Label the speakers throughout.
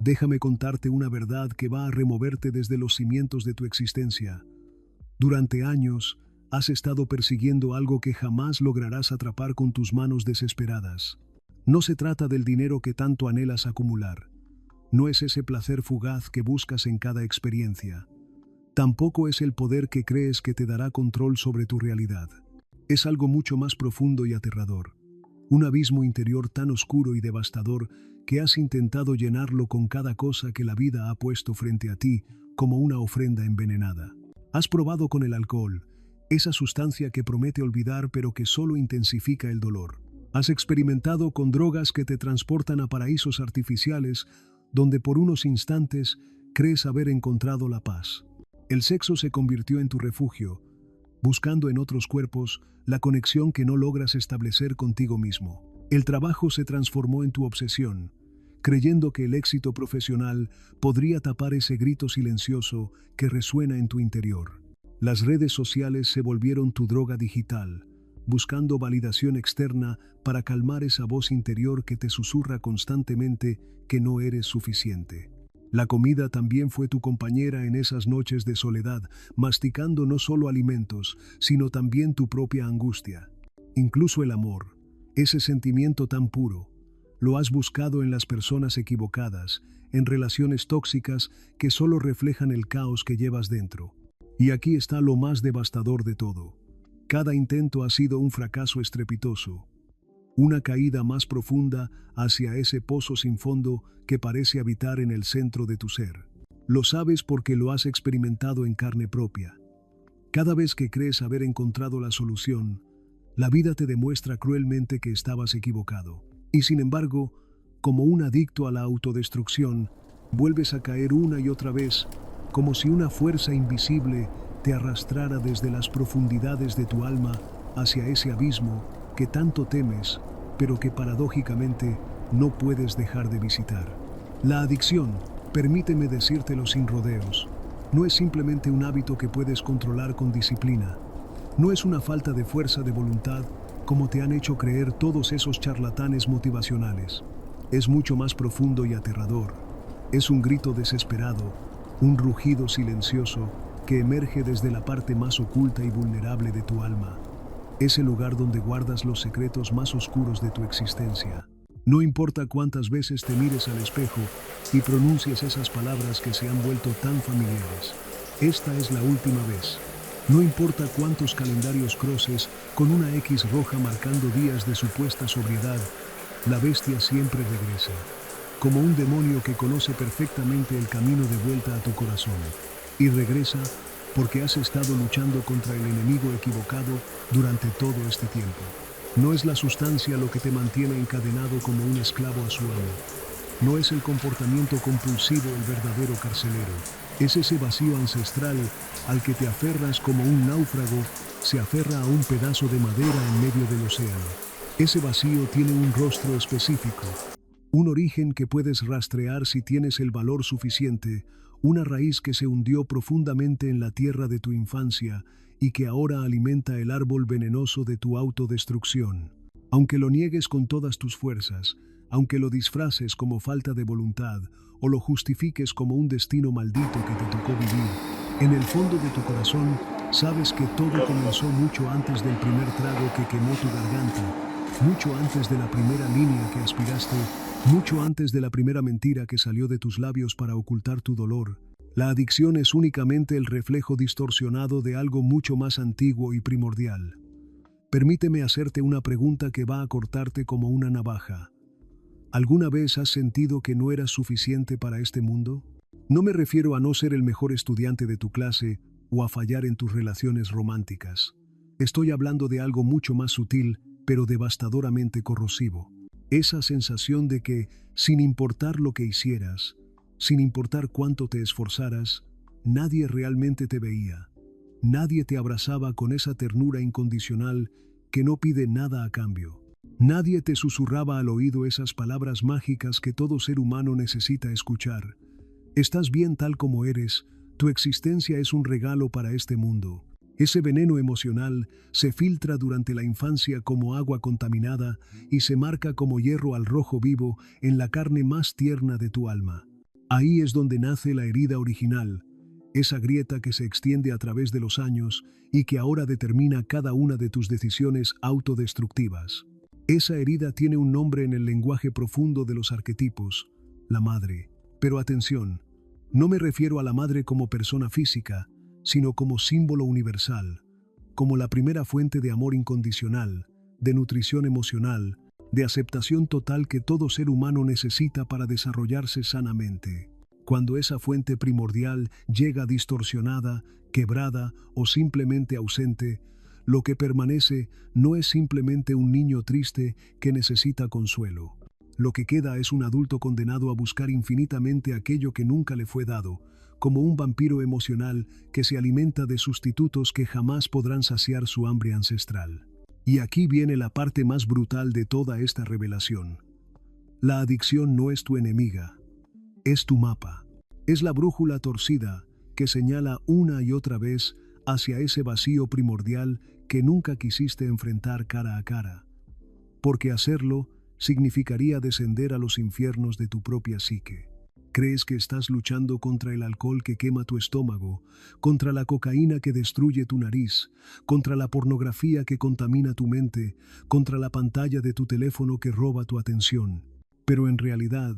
Speaker 1: Déjame contarte una verdad que va a removerte desde los cimientos de tu existencia. Durante años, has estado persiguiendo algo que jamás lograrás atrapar con tus manos desesperadas. No se trata del dinero que tanto anhelas acumular. No es ese placer fugaz que buscas en cada experiencia. Tampoco es el poder que crees que te dará control sobre tu realidad. Es algo mucho más profundo y aterrador. Un abismo interior tan oscuro y devastador que has intentado llenarlo con cada cosa que la vida ha puesto frente a ti como una ofrenda envenenada. Has probado con el alcohol, esa sustancia que promete olvidar pero que solo intensifica el dolor. Has experimentado con drogas que te transportan a paraísos artificiales donde por unos instantes crees haber encontrado la paz. El sexo se convirtió en tu refugio, buscando en otros cuerpos la conexión que no logras establecer contigo mismo. El trabajo se transformó en tu obsesión, creyendo que el éxito profesional podría tapar ese grito silencioso que resuena en tu interior. Las redes sociales se volvieron tu droga digital, buscando validación externa para calmar esa voz interior que te susurra constantemente que no eres suficiente. La comida también fue tu compañera en esas noches de soledad, masticando no solo alimentos, sino también tu propia angustia. Incluso el amor, ese sentimiento tan puro, lo has buscado en las personas equivocadas, en relaciones tóxicas que solo reflejan el caos que llevas dentro. Y aquí está lo más devastador de todo. Cada intento ha sido un fracaso estrepitoso. Una caída más profunda hacia ese pozo sin fondo que parece habitar en el centro de tu ser. Lo sabes porque lo has experimentado en carne propia. Cada vez que crees haber encontrado la solución, la vida te demuestra cruelmente que estabas equivocado. Y sin embargo, como un adicto a la autodestrucción, vuelves a caer una y otra vez, como si una fuerza invisible te arrastrara desde las profundidades de tu alma hacia ese abismo que tanto temes, pero que paradójicamente no puedes dejar de visitar. La adicción, permíteme decírtelo sin rodeos, no es simplemente un hábito que puedes controlar con disciplina. No es una falta de fuerza de voluntad como te han hecho creer todos esos charlatanes motivacionales. Es mucho más profundo y aterrador. Es un grito desesperado, un rugido silencioso que emerge desde la parte más oculta y vulnerable de tu alma. Es el lugar donde guardas los secretos más oscuros de tu existencia. No importa cuántas veces te mires al espejo y pronuncies esas palabras que se han vuelto tan familiares. Esta es la última vez. No importa cuántos calendarios cruces con una X roja marcando días de supuesta sobriedad, la bestia siempre regresa, como un demonio que conoce perfectamente el camino de vuelta a tu corazón. Y regresa porque has estado luchando contra el enemigo equivocado durante todo este tiempo. No es la sustancia lo que te mantiene encadenado como un esclavo a su amo. No es el comportamiento compulsivo el verdadero carcelero. Es ese vacío ancestral al que te aferras como un náufrago se aferra a un pedazo de madera en medio del océano. Ese vacío tiene un rostro específico, un origen que puedes rastrear si tienes el valor suficiente, una raíz que se hundió profundamente en la tierra de tu infancia y que ahora alimenta el árbol venenoso de tu autodestrucción. Aunque lo niegues con todas tus fuerzas, aunque lo disfraces como falta de voluntad o lo justifiques como un destino maldito que te tocó vivir, en el fondo de tu corazón sabes que todo comenzó mucho antes del primer trago que quemó tu garganta, mucho antes de la primera línea que aspiraste, mucho antes de la primera mentira que salió de tus labios para ocultar tu dolor. La adicción es únicamente el reflejo distorsionado de algo mucho más antiguo y primordial. Permíteme hacerte una pregunta que va a cortarte como una navaja. ¿Alguna vez has sentido que no eras suficiente para este mundo? No me refiero a no ser el mejor estudiante de tu clase o a fallar en tus relaciones románticas. Estoy hablando de algo mucho más sutil, pero devastadoramente corrosivo. Esa sensación de que, sin importar lo que hicieras, sin importar cuánto te esforzaras, nadie realmente te veía. Nadie te abrazaba con esa ternura incondicional que no pide nada a cambio. Nadie te susurraba al oído esas palabras mágicas que todo ser humano necesita escuchar. Estás bien tal como eres, tu existencia es un regalo para este mundo. Ese veneno emocional se filtra durante la infancia como agua contaminada y se marca como hierro al rojo vivo en la carne más tierna de tu alma. Ahí es donde nace la herida original, esa grieta que se extiende a través de los años y que ahora determina cada una de tus decisiones autodestructivas. Esa herida tiene un nombre en el lenguaje profundo de los arquetipos, la madre. Pero atención, no me refiero a la madre como persona física, sino como símbolo universal, como la primera fuente de amor incondicional, de nutrición emocional, de aceptación total que todo ser humano necesita para desarrollarse sanamente. Cuando esa fuente primordial llega distorsionada, quebrada o simplemente ausente, lo que permanece no es simplemente un niño triste que necesita consuelo. Lo que queda es un adulto condenado a buscar infinitamente aquello que nunca le fue dado, como un vampiro emocional que se alimenta de sustitutos que jamás podrán saciar su hambre ancestral. Y aquí viene la parte más brutal de toda esta revelación. La adicción no es tu enemiga, es tu mapa. Es la brújula torcida que señala una y otra vez hacia ese vacío primordial que nunca quisiste enfrentar cara a cara. Porque hacerlo significaría descender a los infiernos de tu propia psique. Crees que estás luchando contra el alcohol que quema tu estómago, contra la cocaína que destruye tu nariz, contra la pornografía que contamina tu mente, contra la pantalla de tu teléfono que roba tu atención. Pero en realidad,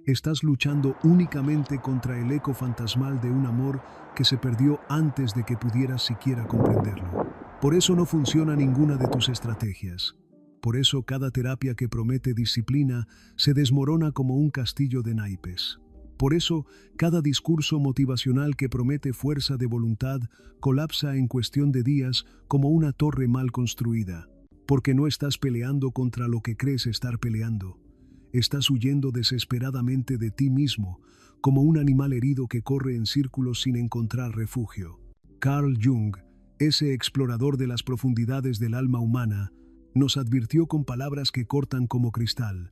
Speaker 1: estás luchando únicamente contra el eco fantasmal de un amor que se perdió antes de que pudieras siquiera comprenderlo. Por eso no funciona ninguna de tus estrategias. Por eso cada terapia que promete disciplina se desmorona como un castillo de naipes. Por eso cada discurso motivacional que promete fuerza de voluntad colapsa en cuestión de días como una torre mal construida. Porque no estás peleando contra lo que crees estar peleando. Estás huyendo desesperadamente de ti mismo, como un animal herido que corre en círculos sin encontrar refugio. Carl Jung, ese explorador de las profundidades del alma humana, nos advirtió con palabras que cortan como cristal: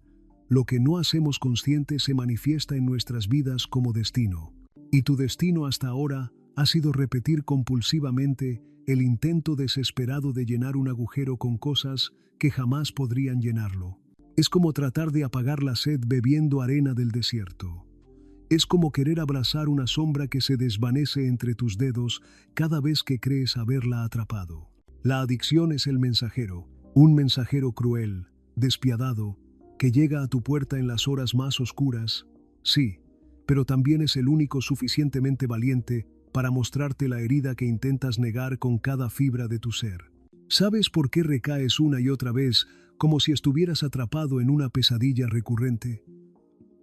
Speaker 1: lo que no hacemos consciente se manifiesta en nuestras vidas como destino. Y tu destino hasta ahora ha sido repetir compulsivamente el intento desesperado de llenar un agujero con cosas que jamás podrían llenarlo. Es como tratar de apagar la sed bebiendo arena del desierto. Es como querer abrazar una sombra que se desvanece entre tus dedos cada vez que crees haberla atrapado. La adicción es el mensajero, un mensajero cruel, despiadado, que llega a tu puerta en las horas más oscuras, sí, pero también es el único suficientemente valiente para mostrarte la herida que intentas negar con cada fibra de tu ser. ¿Sabes por qué recaes una y otra vez como si estuvieras atrapado en una pesadilla recurrente?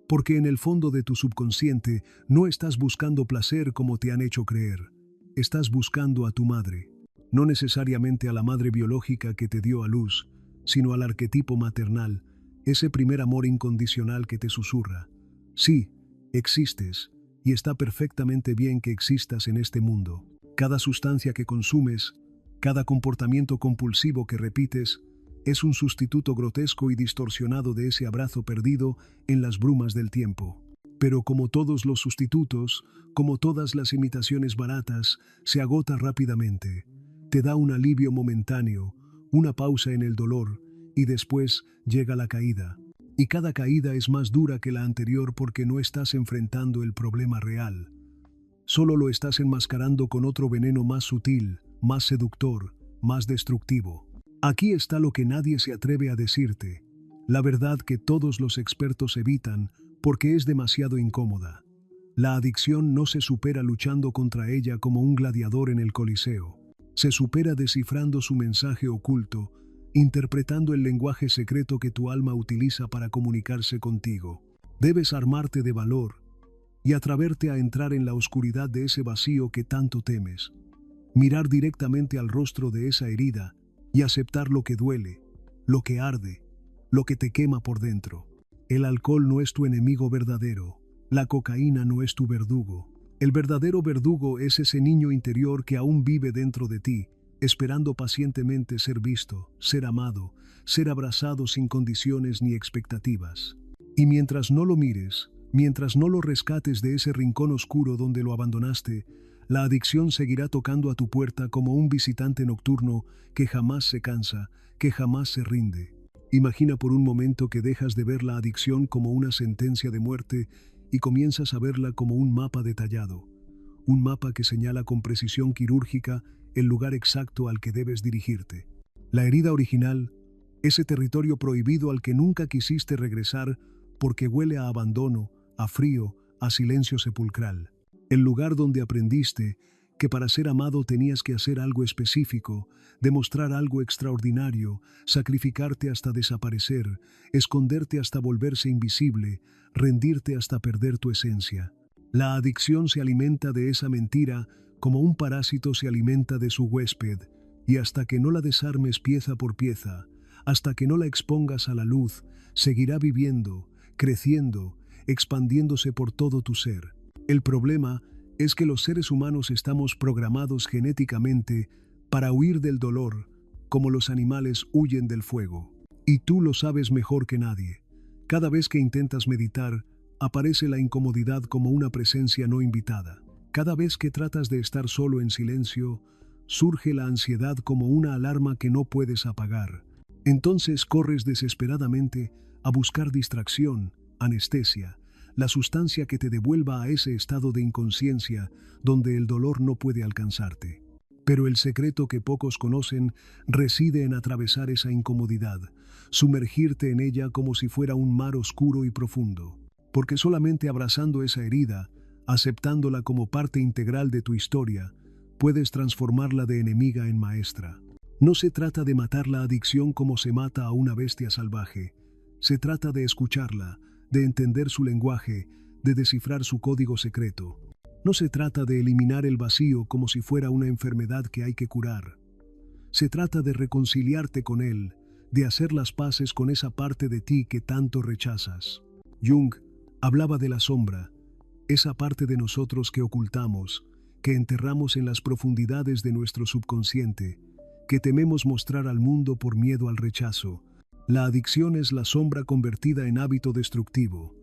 Speaker 1: Porque en el fondo de tu subconsciente no estás buscando placer como te han hecho creer. Estás buscando a tu madre. No necesariamente a la madre biológica que te dio a luz, sino al arquetipo maternal, ese primer amor incondicional que te susurra: sí, existes, y está perfectamente bien que existas en este mundo. Cada sustancia que consumes, cada comportamiento compulsivo que repites, es un sustituto grotesco y distorsionado de ese abrazo perdido en las brumas del tiempo. Pero como todos los sustitutos, como todas las imitaciones baratas, se agota rápidamente. Te da un alivio momentáneo, una pausa en el dolor, y después llega la caída. Y cada caída es más dura que la anterior porque no estás enfrentando el problema real. Solo lo estás enmascarando con otro veneno más sutil, más seductor, más destructivo. Aquí está lo que nadie se atreve a decirte, la verdad que todos los expertos evitan porque es demasiado incómoda. La adicción no se supera luchando contra ella como un gladiador en el Coliseo. Se supera descifrando su mensaje oculto, interpretando el lenguaje secreto que tu alma utiliza para comunicarse contigo. Debes armarte de valor y atreverte a entrar en la oscuridad de ese vacío que tanto temes. Mirar directamente al rostro de esa herida y aceptar lo que duele, lo que arde, lo que te quema por dentro. El alcohol no es tu enemigo verdadero, la cocaína no es tu verdugo. El verdadero verdugo es ese niño interior que aún vive dentro de ti, esperando pacientemente ser visto, ser amado, ser abrazado sin condiciones ni expectativas. Y mientras no lo mires, mientras no lo rescates de ese rincón oscuro donde lo abandonaste, la adicción seguirá tocando a tu puerta como un visitante nocturno que jamás se cansa, que jamás se rinde. Imagina por un momento que dejas de ver la adicción como una sentencia de muerte y comienzas a verla como un mapa detallado, un mapa que señala con precisión quirúrgica el lugar exacto al que debes dirigirte. La herida original, ese territorio prohibido al que nunca quisiste regresar porque huele a abandono, a frío, a silencio sepulcral. El lugar donde aprendiste que para ser amado tenías que hacer algo específico, demostrar algo extraordinario, sacrificarte hasta desaparecer, esconderte hasta volverse invisible, rendirte hasta perder tu esencia. La adicción se alimenta de esa mentira como un parásito se alimenta de su huésped, y hasta que no la desarmes pieza por pieza, hasta que no la expongas a la luz, seguirá viviendo, creciendo, expandiéndose por todo tu ser. El problema es que los seres humanos estamos programados genéticamente para huir del dolor, como los animales huyen del fuego. Y tú lo sabes mejor que nadie. Cada vez que intentas meditar, aparece la incomodidad como una presencia no invitada. Cada vez que tratas de estar solo en silencio, surge la ansiedad como una alarma que no puedes apagar. Entonces corres desesperadamente a buscar distracción, anestesia, la sustancia que te devuelva a ese estado de inconsciencia donde el dolor no puede alcanzarte. Pero el secreto que pocos conocen reside en atravesar esa incomodidad, sumergirte en ella como si fuera un mar oscuro y profundo. Porque solamente abrazando esa herida, aceptándola como parte integral de tu historia, puedes transformarla de enemiga en maestra. No se trata de matar la adicción como se mata a una bestia salvaje. Se trata de escucharla, de entender su lenguaje, de descifrar su código secreto. No se trata de eliminar el vacío como si fuera una enfermedad que hay que curar. Se trata de reconciliarte con él, de hacer las paces con esa parte de ti que tanto rechazas. Jung hablaba de la sombra, esa parte de nosotros que ocultamos, que enterramos en las profundidades de nuestro subconsciente, que tememos mostrar al mundo por miedo al rechazo. La adicción es la sombra convertida en hábito destructivo.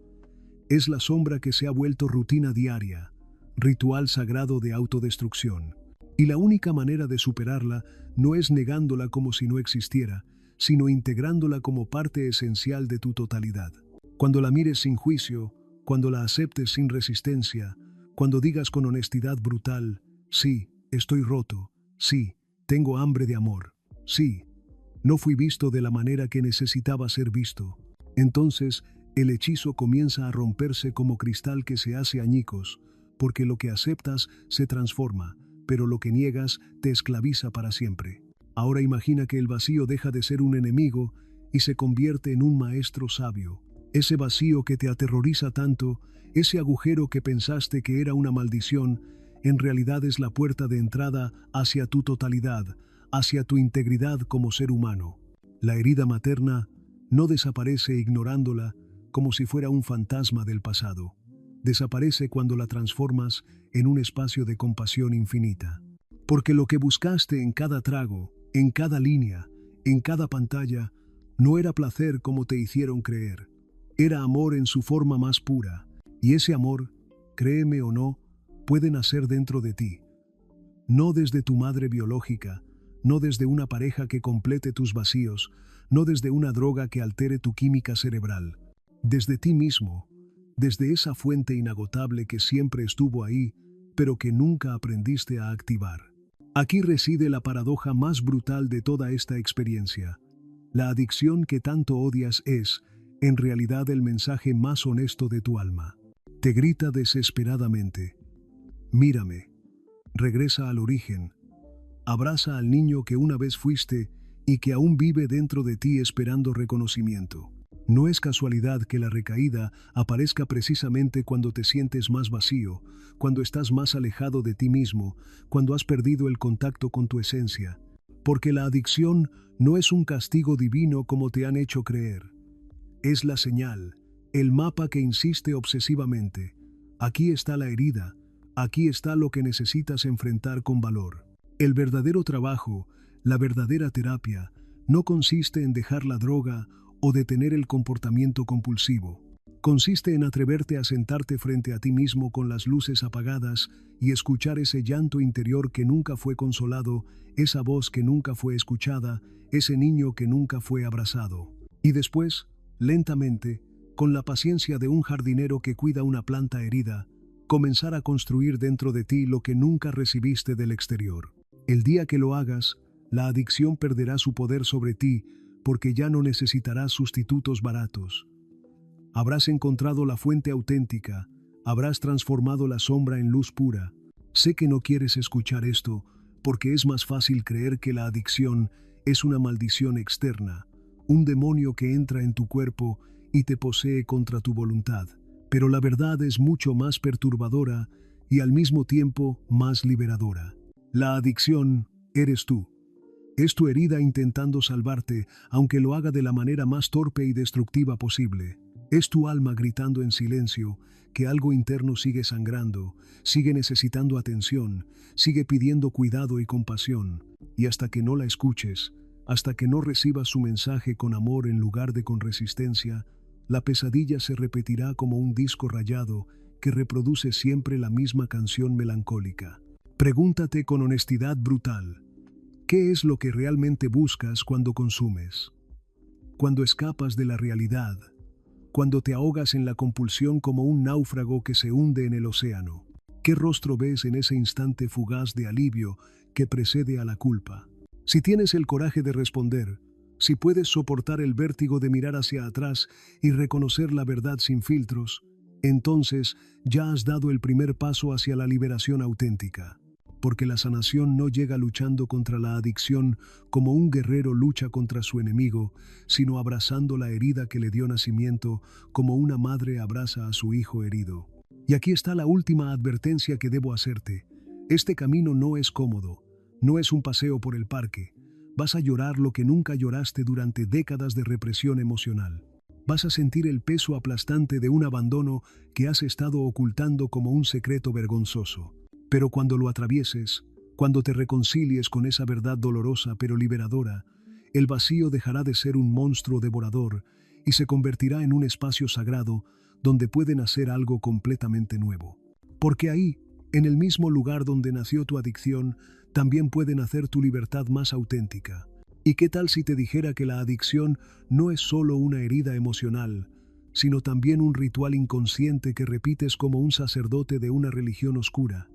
Speaker 1: Es la sombra que se ha vuelto rutina diaria, ritual sagrado de autodestrucción. Y la única manera de superarla no es negándola como si no existiera, sino integrándola como parte esencial de tu totalidad. Cuando la mires sin juicio, cuando la aceptes sin resistencia, cuando digas con honestidad brutal, sí, estoy roto, sí, tengo hambre de amor, sí, no fui visto de la manera que necesitaba ser visto. Entonces, el hechizo comienza a romperse como cristal que se hace añicos, porque lo que aceptas se transforma, pero lo que niegas te esclaviza para siempre. Ahora imagina que el vacío deja de ser un enemigo y se convierte en un maestro sabio. Ese vacío que te aterroriza tanto, ese agujero que pensaste que era una maldición, en realidad es la puerta de entrada hacia tu totalidad, hacia tu integridad como ser humano. La herida materna no desaparece ignorándola como si fuera un fantasma del pasado. Desaparece cuando la transformas en un espacio de compasión infinita. Porque lo que buscaste en cada trago, en cada línea, en cada pantalla, no era placer como te hicieron creer. Era amor en su forma más pura. Y ese amor, créeme o no, puede nacer dentro de ti. No desde tu madre biológica, no desde una pareja que complete tus vacíos, no desde una droga que altere tu química cerebral. Desde ti mismo, desde esa fuente inagotable que siempre estuvo ahí, pero que nunca aprendiste a activar. Aquí reside la paradoja más brutal de toda esta experiencia. La adicción que tanto odias es, en realidad, el mensaje más honesto de tu alma. Te grita desesperadamente: mírame, regresa al origen, abraza al niño que una vez fuiste y que aún vive dentro de ti esperando reconocimiento. No es casualidad que la recaída aparezca precisamente cuando te sientes más vacío, cuando estás más alejado de ti mismo, cuando has perdido el contacto con tu esencia. Porque la adicción no es un castigo divino como te han hecho creer. Es la señal, el mapa que insiste obsesivamente. Aquí está la herida, aquí está lo que necesitas enfrentar con valor. El verdadero trabajo, la verdadera terapia, no consiste en dejar la droga o detener el comportamiento compulsivo. Consiste en atreverte a sentarte frente a ti mismo con las luces apagadas y escuchar ese llanto interior que nunca fue consolado, esa voz que nunca fue escuchada, ese niño que nunca fue abrazado. Y después, lentamente, con la paciencia de un jardinero que cuida una planta herida, comenzar a construir dentro de ti lo que nunca recibiste del exterior. El día que lo hagas, la adicción perderá su poder sobre ti porque ya no necesitarás sustitutos baratos. Habrás encontrado la fuente auténtica, habrás transformado la sombra en luz pura. Sé que no quieres escuchar esto porque es más fácil creer que la adicción es una maldición externa, un demonio que entra en tu cuerpo y te posee contra tu voluntad. Pero la verdad es mucho más perturbadora y al mismo tiempo más liberadora. La adicción eres tú. Es tu herida intentando salvarte, aunque lo haga de la manera más torpe y destructiva posible. Es tu alma gritando en silencio que algo interno sigue sangrando, sigue necesitando atención, sigue pidiendo cuidado y compasión. Y hasta que no la escuches, hasta que no recibas su mensaje con amor en lugar de con resistencia, la pesadilla se repetirá como un disco rayado que reproduce siempre la misma canción melancólica. Pregúntate con honestidad brutal, ¿qué es lo que realmente buscas cuando consumes? Cuando escapas de la realidad, cuando te ahogas en la compulsión como un náufrago que se hunde en el océano. ¿Qué rostro ves en ese instante fugaz de alivio que precede a la culpa? Si tienes el coraje de responder, si puedes soportar el vértigo de mirar hacia atrás y reconocer la verdad sin filtros, entonces ya has dado el primer paso hacia la liberación auténtica. Porque la sanación no llega luchando contra la adicción como un guerrero lucha contra su enemigo, sino abrazando la herida que le dio nacimiento como una madre abraza a su hijo herido. Y aquí está la última advertencia que debo hacerte. Este camino no es cómodo, no es un paseo por el parque. Vas a llorar lo que nunca lloraste durante décadas de represión emocional. Vas a sentir el peso aplastante de un abandono que has estado ocultando como un secreto vergonzoso. Pero cuando lo atravieses, cuando te reconcilies con esa verdad dolorosa pero liberadora, el vacío dejará de ser un monstruo devorador y se convertirá en un espacio sagrado donde puede nacer algo completamente nuevo. Porque ahí, en el mismo lugar donde nació tu adicción, también puede nacer tu libertad más auténtica. ¿Y qué tal si te dijera que la adicción no es solo una herida emocional, sino también un ritual inconsciente que repites como un sacerdote de una religión oscura?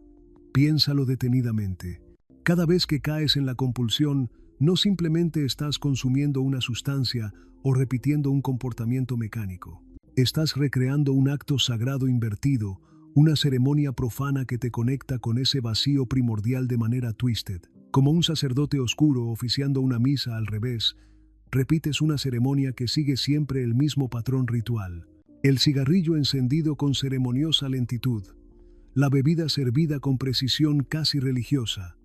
Speaker 1: Piénsalo detenidamente. Cada vez que caes en la compulsión, no simplemente estás consumiendo una sustancia o repitiendo un comportamiento mecánico. Estás recreando un acto sagrado invertido, una ceremonia profana que te conecta con ese vacío primordial de manera twisted. Como un sacerdote oscuro oficiando una misa al revés, repites una ceremonia que sigue siempre el mismo patrón ritual. El cigarrillo encendido con ceremoniosa lentitud. La bebida servida con precisión casi religiosa,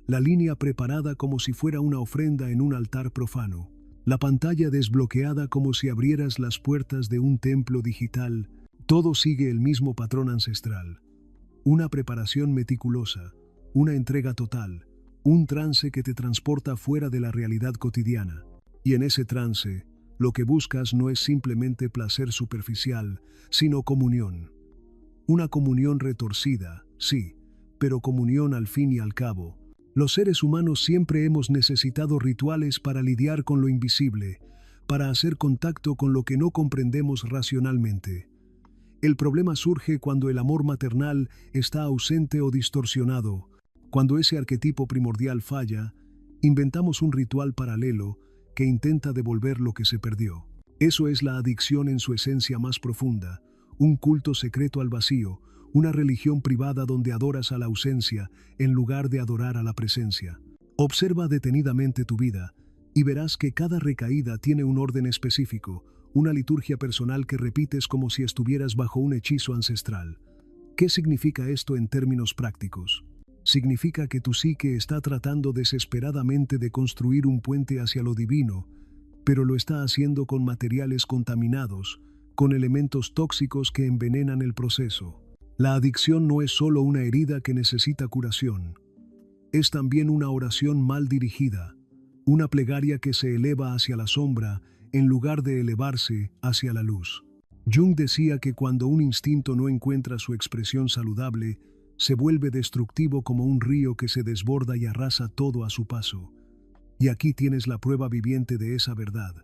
Speaker 1: la línea preparada como si fuera una ofrenda en un altar profano, la pantalla desbloqueada como si abrieras las puertas de un templo digital, todo sigue el mismo patrón ancestral. Una preparación meticulosa, una entrega total, un trance que te transporta fuera de la realidad cotidiana. Y en ese trance, lo que buscas no es simplemente placer superficial, sino comunión. Una comunión retorcida, sí, pero comunión al fin y al cabo. Los seres humanos siempre hemos necesitado rituales para lidiar con lo invisible, para hacer contacto con lo que no comprendemos racionalmente. El problema surge cuando el amor maternal está ausente o distorsionado. Cuando ese arquetipo primordial falla, inventamos un ritual paralelo que intenta devolver lo que se perdió. Eso es la adicción en su esencia más profunda. Un culto secreto al vacío, una religión privada donde adoras a la ausencia en lugar de adorar a la presencia. Observa detenidamente tu vida y verás que cada recaída tiene un orden específico, una liturgia personal que repites como si estuvieras bajo un hechizo ancestral. ¿Qué significa esto en términos prácticos? Significa que tu psique está tratando desesperadamente de construir un puente hacia lo divino, pero lo está haciendo con materiales contaminados, con elementos tóxicos que envenenan el proceso. La adicción no es solo una herida que necesita curación. Es también una oración mal dirigida, una plegaria que se eleva hacia la sombra en lugar de elevarse hacia la luz. Jung decía que cuando un instinto no encuentra su expresión saludable, se vuelve destructivo como un río que se desborda y arrasa todo a su paso. Y aquí tienes la prueba viviente de esa verdad.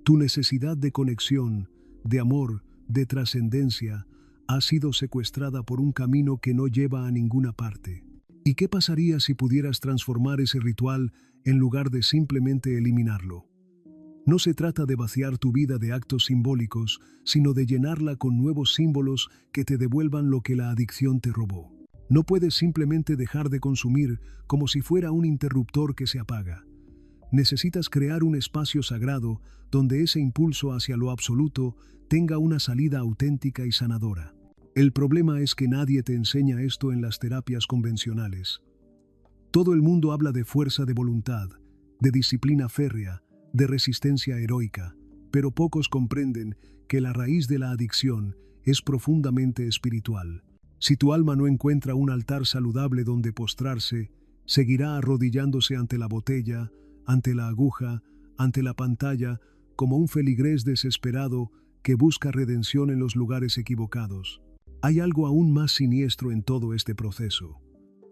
Speaker 1: Tu necesidad de conexión, de amor, de trascendencia, ha sido secuestrada por un camino que no lleva a ninguna parte. ¿Y qué pasaría si pudieras transformar ese ritual en lugar de simplemente eliminarlo? No se trata de vaciar tu vida de actos simbólicos, sino de llenarla con nuevos símbolos que te devuelvan lo que la adicción te robó. No puedes simplemente dejar de consumir como si fuera un interruptor que se apaga. Necesitas crear un espacio sagrado donde ese impulso hacia lo absoluto tenga una salida auténtica y sanadora. El problema es que nadie te enseña esto en las terapias convencionales. Todo el mundo habla de fuerza de voluntad, de disciplina férrea, de resistencia heroica, pero pocos comprenden que la raíz de la adicción es profundamente espiritual. Si tu alma no encuentra un altar saludable donde postrarse, seguirá arrodillándose ante la botella, ante la aguja, ante la pantalla, como un feligrés desesperado que busca redención en los lugares equivocados. Hay algo aún más siniestro en todo este proceso.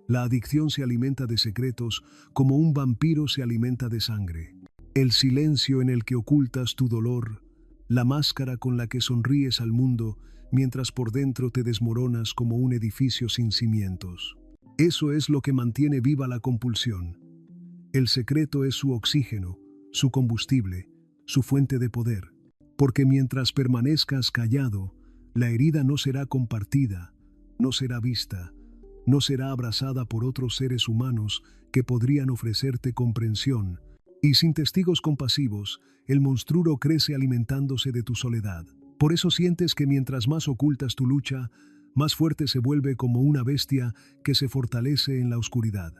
Speaker 1: La adicción se alimenta de secretos como un vampiro se alimenta de sangre. El silencio en el que ocultas tu dolor, la máscara con la que sonríes al mundo, mientras por dentro te desmoronas como un edificio sin cimientos. Eso es lo que mantiene viva la compulsión. El secreto es su oxígeno, su combustible, su fuente de poder. Porque mientras permanezcas callado, la herida no será compartida, no será vista, no será abrazada por otros seres humanos que podrían ofrecerte comprensión. Y sin testigos compasivos, el monstruo crece alimentándose de tu soledad. Por eso sientes que mientras más ocultas tu lucha, más fuerte se vuelve como una bestia que se fortalece en la oscuridad.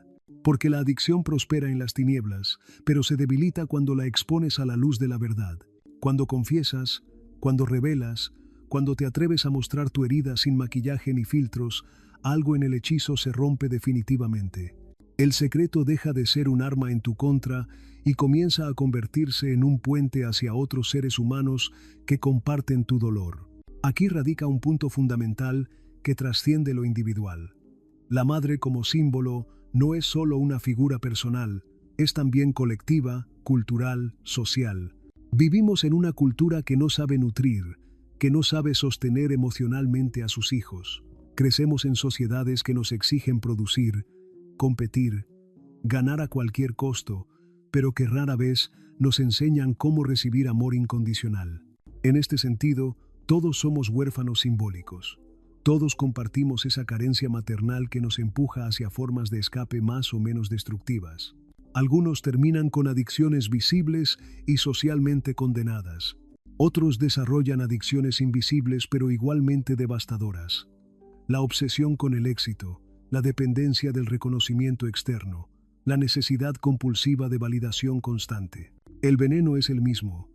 Speaker 1: Porque la adicción prospera en las tinieblas, pero se debilita cuando la expones a la luz de la verdad. Cuando confiesas, cuando revelas, cuando te atreves a mostrar tu herida sin maquillaje ni filtros, algo en el hechizo se rompe definitivamente. El secreto deja de ser un arma en tu contra y comienza a convertirse en un puente hacia otros seres humanos que comparten tu dolor. Aquí radica un punto fundamental que trasciende lo individual. La madre como símbolo no es solo una figura personal, es también colectiva, cultural, social. Vivimos en una cultura que no sabe nutrir, que no sabe sostener emocionalmente a sus hijos. Crecemos en sociedades que nos exigen producir, competir, ganar a cualquier costo, pero que rara vez nos enseñan cómo recibir amor incondicional. En este sentido, todos somos huérfanos simbólicos. Todos compartimos esa carencia maternal que nos empuja hacia formas de escape más o menos destructivas. Algunos terminan con adicciones visibles y socialmente condenadas. Otros desarrollan adicciones invisibles pero igualmente devastadoras. La obsesión con el éxito, la dependencia del reconocimiento externo, la necesidad compulsiva de validación constante. El veneno es el mismo.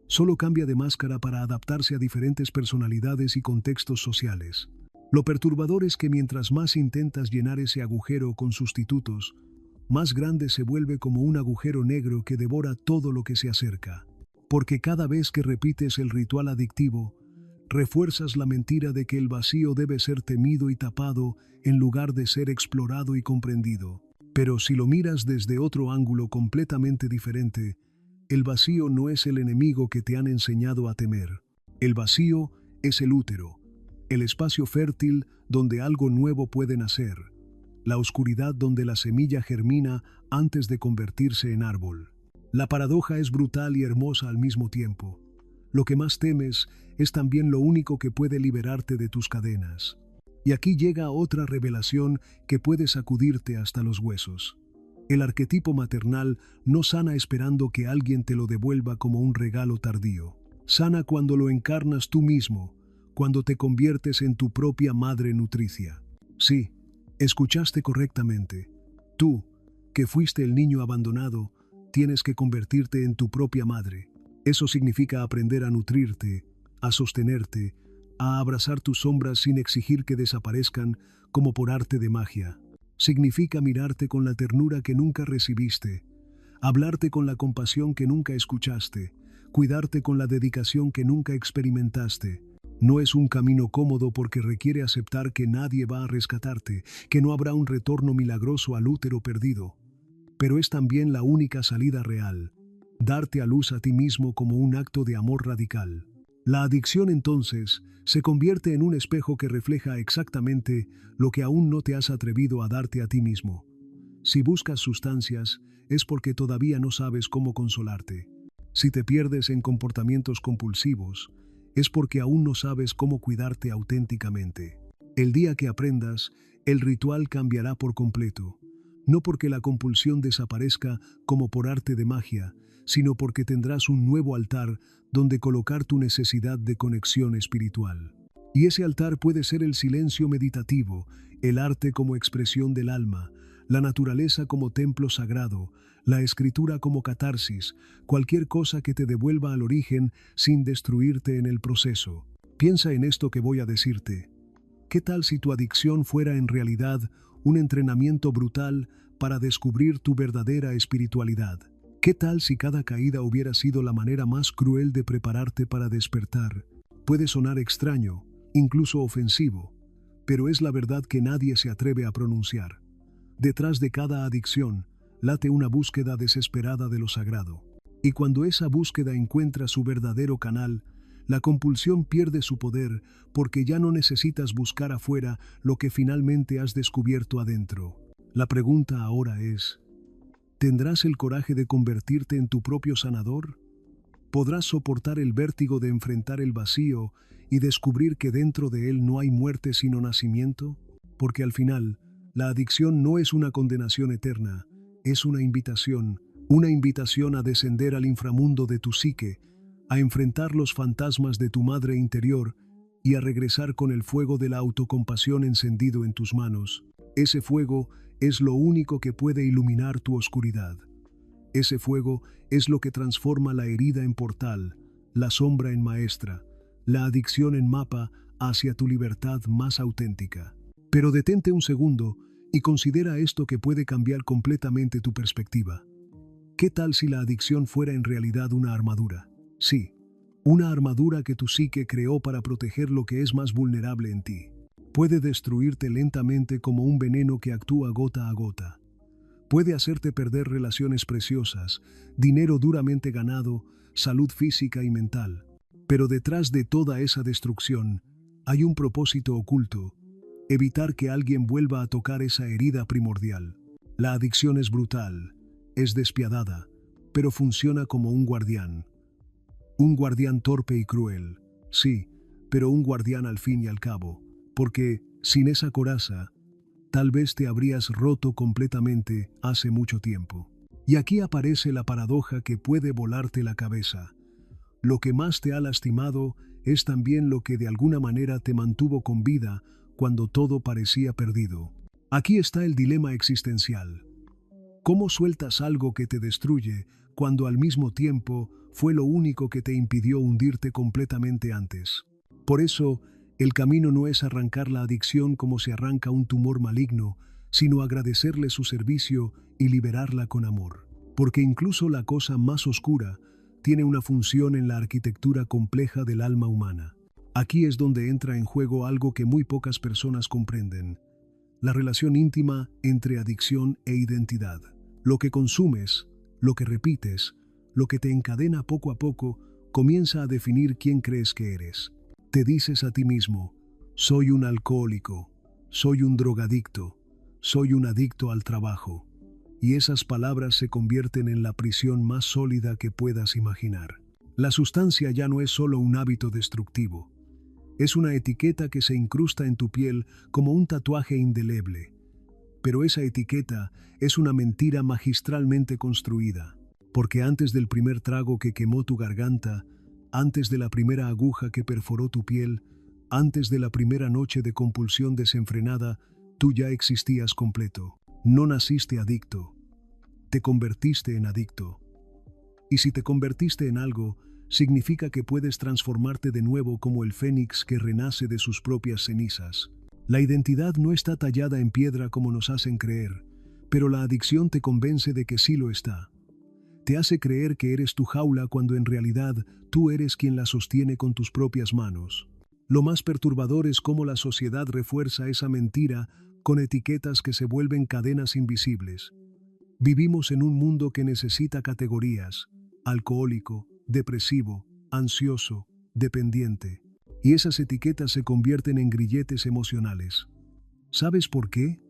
Speaker 1: Solo cambia de máscara para adaptarse a diferentes personalidades y contextos sociales. Lo perturbador es que mientras más intentas llenar ese agujero con sustitutos, más grande se vuelve como un agujero negro que devora todo lo que se acerca. Porque cada vez que repites el ritual adictivo, refuerzas la mentira de que el vacío debe ser temido y tapado en lugar de ser explorado y comprendido. Pero si lo miras desde otro ángulo completamente diferente, el vacío no es el enemigo que te han enseñado a temer. El vacío es el útero, el espacio fértil donde algo nuevo puede nacer, la oscuridad donde la semilla germina antes de convertirse en árbol. La paradoja es brutal y hermosa al mismo tiempo. Lo que más temes es también lo único que puede liberarte de tus cadenas. Y aquí llega otra revelación que puede sacudirte hasta los huesos. El arquetipo maternal no sana esperando que alguien te lo devuelva como un regalo tardío. Sana cuando lo encarnas tú mismo, cuando te conviertes en tu propia madre nutricia. Sí, escuchaste correctamente. Tú, que fuiste el niño abandonado, tienes que convertirte en tu propia madre. Eso significa aprender a nutrirte, a sostenerte, a abrazar tus sombras sin exigir que desaparezcan como por arte de magia. Significa mirarte con la ternura que nunca recibiste, hablarte con la compasión que nunca escuchaste, cuidarte con la dedicación que nunca experimentaste. No es un camino cómodo porque requiere aceptar que nadie va a rescatarte, que no habrá un retorno milagroso al útero perdido. Pero es también la única salida real, darte a luz a ti mismo como un acto de amor radical. La adicción entonces se convierte en un espejo que refleja exactamente lo que aún no te has atrevido a darte a ti mismo. Si buscas sustancias, es porque todavía no sabes cómo consolarte. Si te pierdes en comportamientos compulsivos, es porque aún no sabes cómo cuidarte auténticamente. El día que aprendas, el ritual cambiará por completo. No porque la compulsión desaparezca como por arte de magia, sino porque tendrás un nuevo altar donde colocar tu necesidad de conexión espiritual. Y ese altar puede ser el silencio meditativo, el arte como expresión del alma, la naturaleza como templo sagrado, la escritura como catarsis, cualquier cosa que te devuelva al origen sin destruirte en el proceso. Piensa en esto que voy a decirte. ¿Qué tal si tu adicción fuera en realidad un entrenamiento brutal para descubrir tu verdadera espiritualidad? ¿Qué tal si cada caída hubiera sido la manera más cruel de prepararte para despertar? Puede sonar extraño, incluso ofensivo, pero es la verdad que nadie se atreve a pronunciar. Detrás de cada adicción late una búsqueda desesperada de lo sagrado. Y cuando esa búsqueda encuentra su verdadero canal, la compulsión pierde su poder porque ya no necesitas buscar afuera lo que finalmente has descubierto adentro. La pregunta ahora es: ¿tendrás el coraje de convertirte en tu propio sanador? ¿Podrás soportar el vértigo de enfrentar el vacío y descubrir que dentro de él no hay muerte sino nacimiento? Porque al final, la adicción no es una condenación eterna, es una invitación a descender al inframundo de tu psique, a enfrentar los fantasmas de tu madre interior y a regresar con el fuego de la autocompasión encendido en tus manos. Ese fuego es lo único que puede iluminar tu oscuridad. Ese fuego es lo que transforma la herida en portal, la sombra en maestra, la adicción en mapa hacia tu libertad más auténtica. Pero detente un segundo y considera esto que puede cambiar completamente tu perspectiva. ¿Qué tal si la adicción fuera en realidad una armadura? Sí, una armadura que tu psique creó para proteger lo que es más vulnerable en ti. Puede destruirte lentamente como un veneno que actúa gota a gota. Puede hacerte perder relaciones preciosas, dinero duramente ganado, salud física y mental. Pero detrás de toda esa destrucción hay un propósito oculto: evitar que alguien vuelva a tocar esa herida primordial. La adicción es brutal, es despiadada, pero funciona como un guardián. Un guardián torpe y cruel, sí, pero un guardián al fin y al cabo, porque, sin esa coraza, tal vez te habrías roto completamente hace mucho tiempo. Y aquí aparece la paradoja que puede volarte la cabeza. Lo que más te ha lastimado es también lo que de alguna manera te mantuvo con vida cuando todo parecía perdido. Aquí está el dilema existencial. ¿Cómo sueltas algo que te destruye cuando al mismo tiempo fue lo único que te impidió hundirte completamente antes? Por eso, el camino no es arrancar la adicción como se arranca un tumor maligno, sino agradecerle su servicio y liberarla con amor. Porque incluso la cosa más oscura tiene una función en la arquitectura compleja del alma humana. Aquí es donde entra en juego algo que muy pocas personas comprenden: la relación íntima entre adicción e identidad. Lo que consumes, lo que repites, lo que te encadena poco a poco, comienza a definir quién crees que eres. Te dices a ti mismo: soy un alcohólico, soy un drogadicto, soy un adicto al trabajo. Y esas palabras se convierten en la prisión más sólida que puedas imaginar. La sustancia ya no es solo un hábito destructivo. Es una etiqueta que se incrusta en tu piel como un tatuaje indeleble. Pero esa etiqueta es una mentira magistralmente construida, porque antes del primer trago que quemó tu garganta, antes de la primera aguja que perforó tu piel, antes de la primera noche de compulsión desenfrenada, tú ya existías completo. No naciste adicto, te convertiste en adicto. Y si te convertiste en algo, significa que puedes transformarte de nuevo como el fénix que renace de sus propias cenizas. La identidad no está tallada en piedra como nos hacen creer, pero la adicción te convence de que sí lo está. Te hace creer que eres tu jaula cuando en realidad tú eres quien la sostiene con tus propias manos. Lo más perturbador es cómo la sociedad refuerza esa mentira con etiquetas que se vuelven cadenas invisibles. Vivimos en un mundo que necesita categorías: alcohólico, depresivo, ansioso, dependiente. Y esas etiquetas se convierten en grilletes emocionales. ¿Sabes por qué?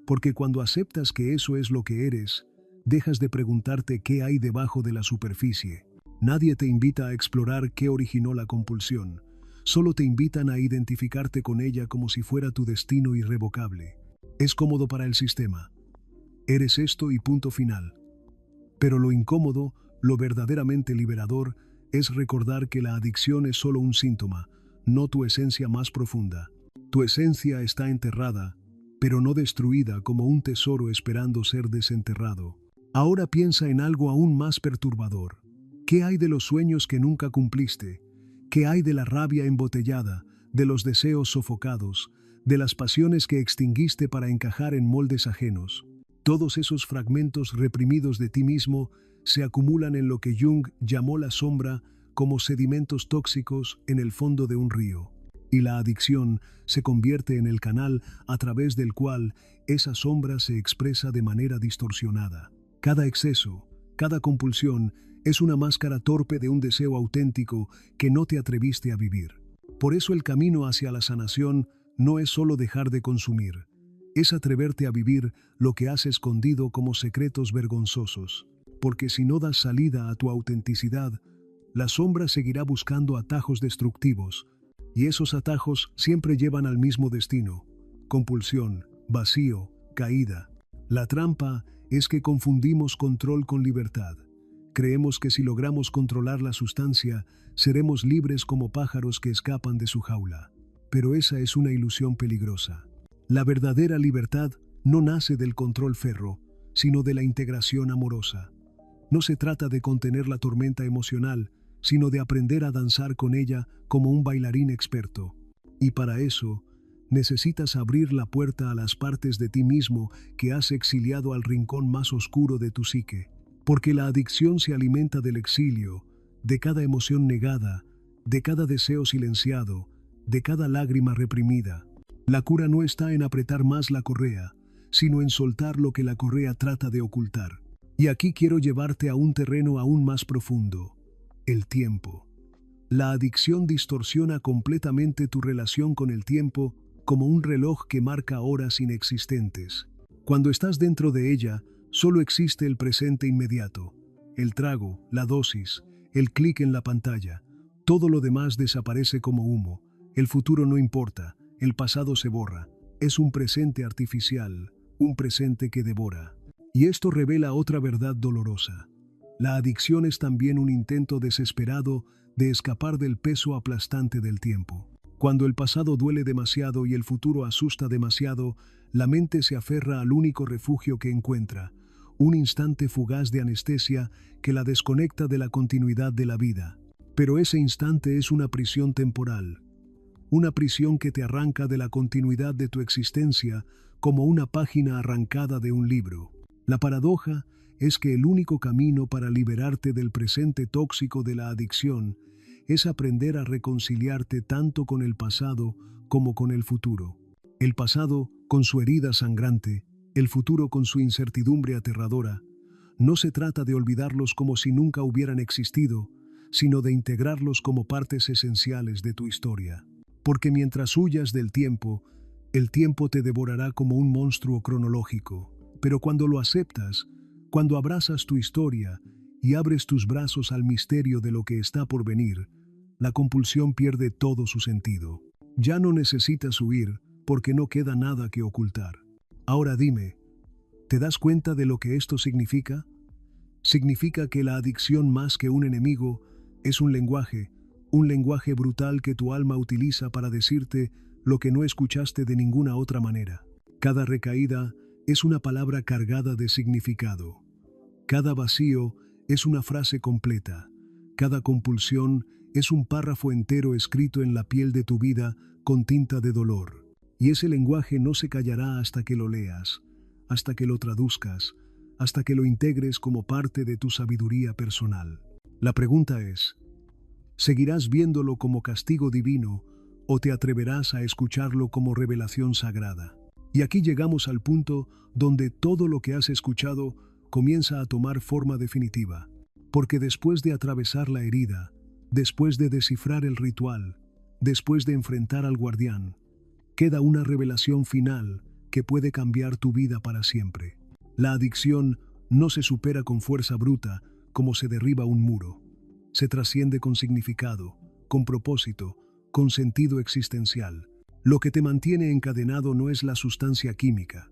Speaker 1: Porque cuando aceptas que eso es lo que eres, dejas de preguntarte qué hay debajo de la superficie. Nadie te invita a explorar qué originó la compulsión. Solo te invitan a identificarte con ella como si fuera tu destino irrevocable. Es cómodo para el sistema. Eres esto y punto final. Pero lo incómodo, lo verdaderamente liberador, es recordar que la adicción es solo un síntoma, no tu esencia más profunda. Tu esencia está enterrada, pero no destruida como un tesoro esperando ser desenterrado. Ahora piensa en algo aún más perturbador. ¿Qué hay de los sueños que nunca cumpliste? ¿Qué hay de la rabia embotellada, de los deseos sofocados, de las pasiones que extinguiste para encajar en moldes ajenos? Todos esos fragmentos reprimidos de ti mismo se acumulan en lo que Jung llamó la sombra, como sedimentos tóxicos en el fondo de un río. Y la adicción se convierte en el canal a través del cual esa sombra se expresa de manera distorsionada. Cada exceso, cada compulsión, es una máscara torpe de un deseo auténtico que no te atreviste a vivir. Por eso el camino hacia la sanación no es solo dejar de consumir, es atreverte a vivir lo que has escondido como secretos vergonzosos. Porque si no das salida a tu autenticidad, la sombra seguirá buscando atajos destructivos, y esos atajos siempre llevan al mismo destino: compulsión, vacío, caída. La trampa es que confundimos control con libertad. Creemos que si logramos controlar la sustancia, seremos libres como pájaros que escapan de su jaula. Pero esa es una ilusión peligrosa. La verdadera libertad no nace del control ferro, sino de la integración amorosa. No se trata de contener la tormenta emocional, sino de aprender a danzar con ella como un bailarín experto. Y para eso, necesitas abrir la puerta a las partes de ti mismo que has exiliado al rincón más oscuro de tu psique. Porque la adicción se alimenta del exilio, de cada emoción negada, de cada deseo silenciado, de cada lágrima reprimida. La cura no está en apretar más la correa, sino en soltar lo que la correa trata de ocultar. Y aquí quiero llevarte a un terreno aún más profundo: el tiempo. La adicción distorsiona completamente tu relación con el tiempo como un reloj que marca horas inexistentes. Cuando estás dentro de ella, solo existe el presente inmediato, el trago, la dosis, el clic en la pantalla. Todo lo demás desaparece como humo. El futuro no importa, el pasado se borra. Es un presente artificial, un presente que devora. Y esto revela otra verdad dolorosa. La adicción es también un intento desesperado de escapar del peso aplastante del tiempo. Cuando el pasado duele demasiado y el futuro asusta demasiado, la mente se aferra al único refugio que encuentra: un instante fugaz de anestesia que la desconecta de la continuidad de la vida. Pero ese instante es una prisión temporal, una prisión que te arranca de la continuidad de tu existencia como una página arrancada de un libro. La paradoja es que el único camino para liberarte del presente tóxico de la adicción es aprender a reconciliarte tanto con el pasado como con el futuro. El pasado con su herida sangrante, el futuro con su incertidumbre aterradora. No se trata de olvidarlos como si nunca hubieran existido, sino de integrarlos como partes esenciales de tu historia. Porque mientras huyas del tiempo, el tiempo te devorará como un monstruo cronológico. Pero cuando lo aceptas, cuando abrazas tu historia y abres tus brazos al misterio de lo que está por venir, la compulsión pierde todo su sentido. Ya no necesitas huir porque no queda nada que ocultar. Ahora dime, ¿te das cuenta de lo que esto significa? Significa que la adicción, más que un enemigo, es un lenguaje brutal que tu alma utiliza para decirte lo que no escuchaste de ninguna otra manera. Cada recaída es una palabra cargada de significado. Cada vacío es una frase completa. Cada compulsión es un párrafo entero escrito en la piel de tu vida con tinta de dolor. Y ese lenguaje no se callará hasta que lo leas, hasta que lo traduzcas, hasta que lo integres como parte de tu sabiduría personal. La pregunta es: ¿seguirás viéndolo como castigo divino o te atreverás a escucharlo como revelación sagrada? Y aquí llegamos al punto donde todo lo que has escuchado comienza a tomar forma definitiva. Porque después de atravesar la herida, Después de descifrar el ritual, después de enfrentar al guardián, queda una revelación final que puede cambiar tu vida para siempre. La adicción no se supera con fuerza bruta como se derriba un muro. Se trasciende con significado, con propósito, con sentido existencial. Lo que te mantiene encadenado no es la sustancia química,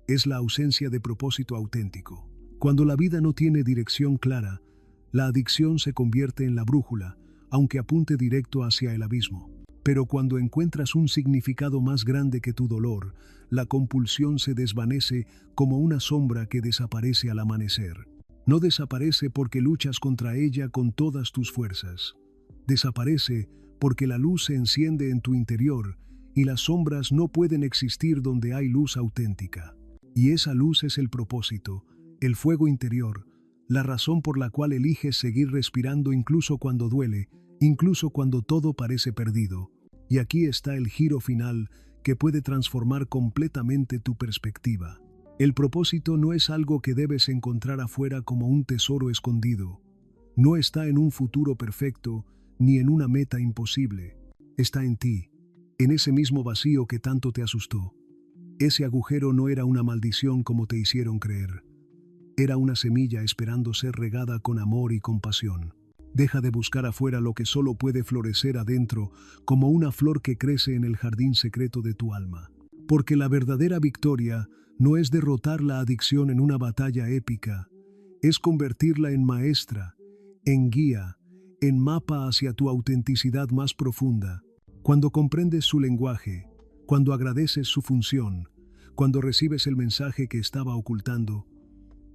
Speaker 1: es la ausencia de propósito auténtico. Cuando la vida no tiene dirección clara, la adicción se convierte en la brújula, aunque apunte directo hacia el abismo. Pero cuando encuentras un significado más grande que tu dolor, la compulsión se desvanece como una sombra que desaparece al amanecer. No desaparece porque luchas contra ella con todas tus fuerzas. Desaparece porque la luz se enciende en tu interior y las sombras no pueden existir donde hay luz auténtica. Y esa luz es el propósito, el fuego interior, la razón por la cual eliges seguir respirando incluso cuando duele, incluso cuando todo parece perdido. Y aquí está el giro final que puede transformar completamente tu perspectiva. El propósito no es algo que debes encontrar afuera como un tesoro escondido. No está en un futuro perfecto ni en una meta imposible. Está en ti, en ese mismo vacío que tanto te asustó. Ese agujero no era una maldición como te hicieron creer. Era una semilla esperando ser regada con amor y compasión. Deja de buscar afuera lo que solo puede florecer adentro, como una flor que crece en el jardín secreto de tu alma. Porque la verdadera victoria no es derrotar la adicción en una batalla épica, es convertirla en maestra, en guía, en mapa hacia tu autenticidad más profunda. Cuando comprendes su lenguaje, cuando agradeces su función, cuando recibes el mensaje que estaba ocultando,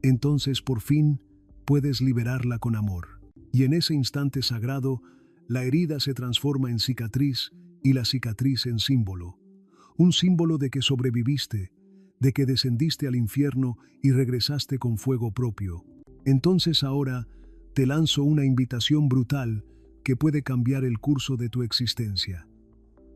Speaker 1: entonces por fin puedes liberarla con amor. Y en ese instante sagrado, la herida se transforma en cicatriz y la cicatriz en símbolo. Un símbolo de que sobreviviste, de que descendiste al infierno y regresaste con fuego propio. Entonces ahora te lanzo una invitación brutal que puede cambiar el curso de tu existencia.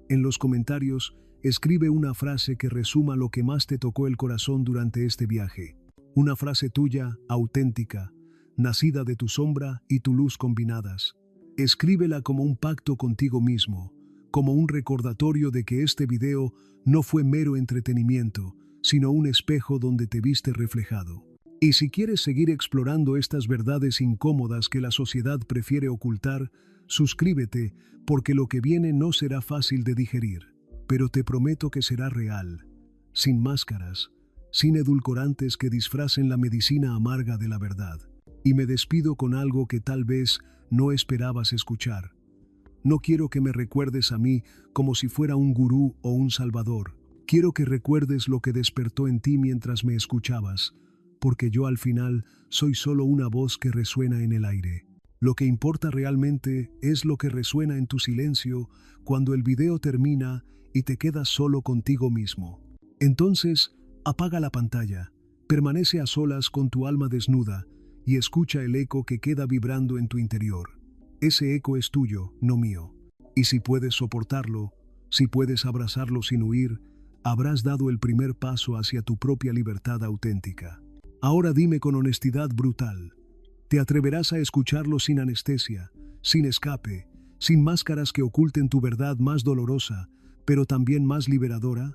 Speaker 1: En los comentarios, escribe una frase que resuma lo que más te tocó el corazón durante este viaje. Una frase tuya, auténtica, nacida de tu sombra y tu luz combinadas. Escríbela como un pacto contigo mismo, como un recordatorio de que este video no fue mero entretenimiento, sino un espejo donde te viste reflejado. Y si quieres seguir explorando estas verdades incómodas que la sociedad prefiere ocultar, suscríbete, porque lo que viene no será fácil de digerir, pero te prometo que será real, sin máscaras, sin edulcorantes que disfracen la medicina amarga de la verdad. Y me despido con algo que tal vez no esperabas escuchar. No quiero que me recuerdes a mí como si fuera un gurú o un salvador. Quiero que recuerdes lo que despertó en ti mientras me escuchabas, porque yo al final soy solo una voz que resuena en el aire. Lo que importa realmente es lo que resuena en tu silencio cuando el video termina y te quedas solo contigo mismo. Entonces, apaga la pantalla, permanece a solas con tu alma desnuda y escucha el eco que queda vibrando en tu interior. Ese eco es tuyo, no mío. Y si puedes soportarlo, si puedes abrazarlo sin huir, habrás dado el primer paso hacia tu propia libertad auténtica. Ahora dime con honestidad brutal, ¿te atreverás a escucharlo sin anestesia, sin escape, sin máscaras que oculten tu verdad más dolorosa, pero también más liberadora?